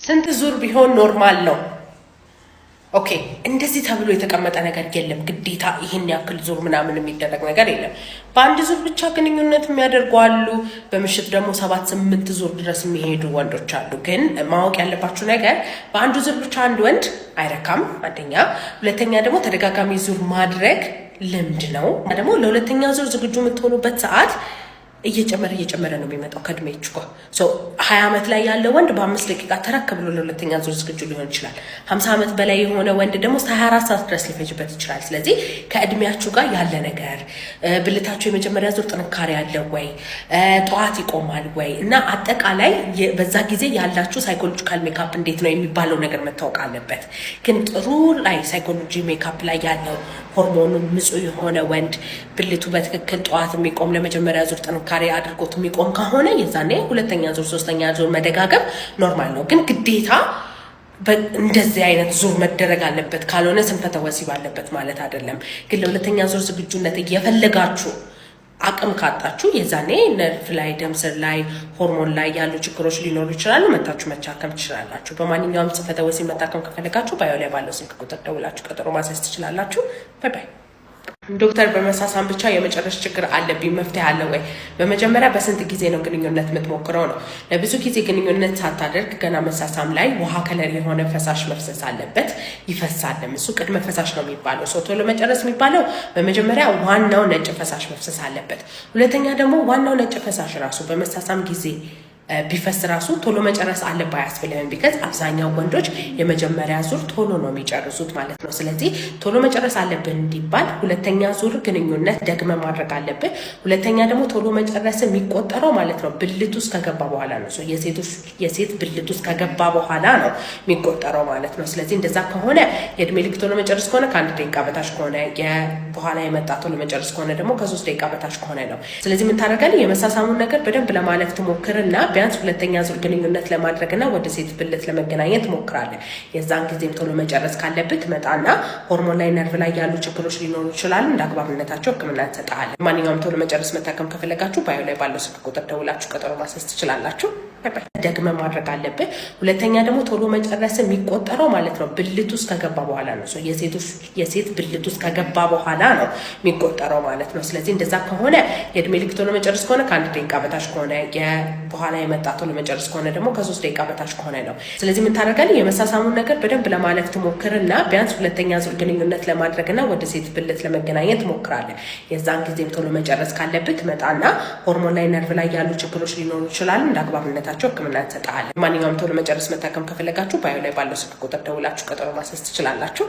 ስንት ዙር ቢሆን ኖርማል ነው? ኦኬ እንደዚህ ተብሎ የተቀመጠ ነገር የለም። ግዴታ ይሄን ያክል ዙር ምናምን የሚደረግ ነገር የለም። በአንድ ዙር ብቻ ግንኙነት የሚያደርጉ አሉ። በምሽት ደግሞ 7-8 ዙር ድረስ የሚሄዱ ወንዶች አሉ። ግን ማወቅ ያለባችሁ ነገር በአንድ ዙር ብቻ አንድ ወንድ አይረካም፣ አንደኛ። ሁለተኛ ደግሞ ተደጋጋሚ ዙር ማድረግ ልምድ ነው። ደግሞ ለሁለተኛ ዙር ዝግጁ የምትሆኑበት ሰዓት እየጨመረ ነው የሚመጣው ከእድሜያችሁ ጋር። 20 ዓመት ላይ ያለ ወንድ በ5 ደቂቃ ተረክ ብሎ ለሁለተኛ ዙር ዝግጁ ሊሆን ይችላል። 50 ዓመት በላይ የሆነ ወንድ ደግሞ 24 ሰዓት ድረስ ሊፈጅበት ይችላል። ስለዚህ ከእድሜያችሁ ጋር ያለ ነገር፣ ብልታችሁ የመጀመሪያ ዙር ጥንካሬ ያለው ወይ፣ ጠዋት ይቆማል ወይ እና አጠቃላይ በዛ ጊዜ ያላችሁ ሳይኮሎጂካል ሜካፕ እንዴት ነው የሚባለው ነገር መታወቅ አለበት። ግን ጥሩ ላይ ሳይኮሎጂ ሜካፕ ላይ ያለው ሆርሞኑን ንጹህ የሆነ ወንድ ብልቱ በትክክል ጠዋት የሚቆም ለመጀመሪያ ዙር ጥንካሬ አድርጎት የሚቆም ከሆነ የዛኔ ሁለተኛ ዙር ሶስተኛ ዙር መደጋገም ኖርማል ነው። ግን ግዴታ እንደዚህ አይነት ዙር መደረግ አለበት ካልሆነ ስንፈተ ወሲብ አለበት ማለት አይደለም። ግን ለሁለተኛ ዙር ዝግጁነት እየፈለጋችሁ አቅም ካጣችሁ የዛኔ ነርቭ ላይ፣ ደም ስር ላይ፣ ሆርሞን ላይ ያሉ ችግሮች ሊኖሩ ይችላሉ። መታችሁ መታከም ትችላላችሁ። በማንኛውም ስንፈተ ወሲብ መታከም ከፈለጋችሁ ባዮ ላይ ባለው ስልክ ቁጥር ደውላችሁ ቀጠሮ ማስያዝ ትችላላችሁ። ባይ ባይ። ዶክተር በመሳሳም ብቻ የመጨረስ ችግር አለብኝ መፍትሄ አለ ወይ? በመጀመሪያ በስንት ጊዜ ነው ግንኙነት የምትሞክረው ነው። ለብዙ ጊዜ ግንኙነት ሳታደርግ ገና መሳሳም ላይ ውሃ ከለር የሆነ ፈሳሽ መፍሰስ አለበት። ይፈሳልም፣ እሱ ቅድመ ፈሳሽ ነው የሚባለው። ቶሎ መጨረስ የሚባለው በመጀመሪያ ዋናው ነጭ ፈሳሽ መፍሰስ አለበት። ሁለተኛ ደግሞ ዋናው ነጭ ፈሳሽ ራሱ በመሳሳም ጊዜ ቢፈስ ራሱ ቶሎ መጨረስ አለባ ያስፈልግም። ቢከዝ አብዛኛው ወንዶች የመጀመሪያ ዙር ቶሎ ነው የሚጨርሱት ማለት ነው። ስለዚህ ቶሎ መጨረስ አለብን እንዲባል ሁለተኛ ዙር ግንኙነት ደግመ ማድረግ አለብን። ሁለተኛ ደግሞ ቶሎ መጨረስ የሚቆጠረው ማለት ነው ብልት ውስጥ ከገባ በኋላ ነው። የሴት ብልት ውስጥ ከገባ በኋላ ነው የሚቆጠረው ማለት ነው። ስለዚህ እንደዛ ከሆነ የእድሜ ልክ ቶሎ መጨረስ ከሆነ ከ1 ደቂቃ በታች ከሆነ፣ በኋላ የመጣ ቶሎ መጨረስ ከሆነ ደግሞ ከ3 ደቂቃ በታች ከሆነ ነው። ስለዚህ ምን ታደርጋለህ? የመሳሳሙን ነገር በደንብ ለማለፍ ትሞክርና ቢያንስ ሁለተኛ ዙር ግንኙነት ለማድረግና ወደ ሴት ብልት ለመገናኘት ትሞክራለህ። የዛን ጊዜም ቶሎ መጨረስ ካለብህ ትመጣና ሆርሞን ላይ፣ ነርቭ ላይ ያሉ ችግሮች ሊኖሩ ይችላሉ። እንደ አግባብነታቸው ሕክምና እንሰጥሃለን። ማንኛውም ቶሎ መጨረስ መታከም ከፈለጋችሁ ባዮ ላይ ባለው ስልክ ቁጥር ደውላችሁ ቀጠሮ ማስያዝ ትችላላችሁ። ደግመ ማድረግ አለብህ። ሁለተኛ ደግሞ ቶሎ መጨረስ የሚቆጠረው ማለት ነው ብልት ውስጥ ከገባ በኋላ ነው። የሴት ብልት ውስጥ ከገባ በኋላ ነው የሚቆጠረው ማለት ነው። ስለዚህ እንደዛ ከሆነ የእድሜ ልክ ቶሎ መጨረስ ከሆነ ከ1 ደቂቃ በታች ከሆነ፣ በኋላ የመጣ ቶሎ መጨረስ ከሆነ ደግሞ ከ3 ደቂቃ በታች ከሆነ ነው። ስለዚህ ምን ታደርጋለህ? የመሳሳሙን ነገር በደንብ ለማለፍ ትሞክርና ቢያንስ ሁለተኛ ዙር ግንኙነት ለማድረግና ወደ ሴት ብልት ለመገናኘት ትሞክራለህ። የዛን ጊዜም ቶሎ መጨረስ ካለብህ ትመጣና ሆርሞን ላይ፣ ነርቭ ላይ ያሉ ችግሮች ሊኖሩ ይችላሉ። እንደ አግባብነታቸው ሕክምና እንሰጥሃለን። ማንኛውም ቶሎ መጨረስ መታከም ከፈለጋችሁ ባዮ ላይ ባለው ስልክ ቁጥር ደውላችሁ ቀጠሮ ማስያዝ ትችላላችሁ።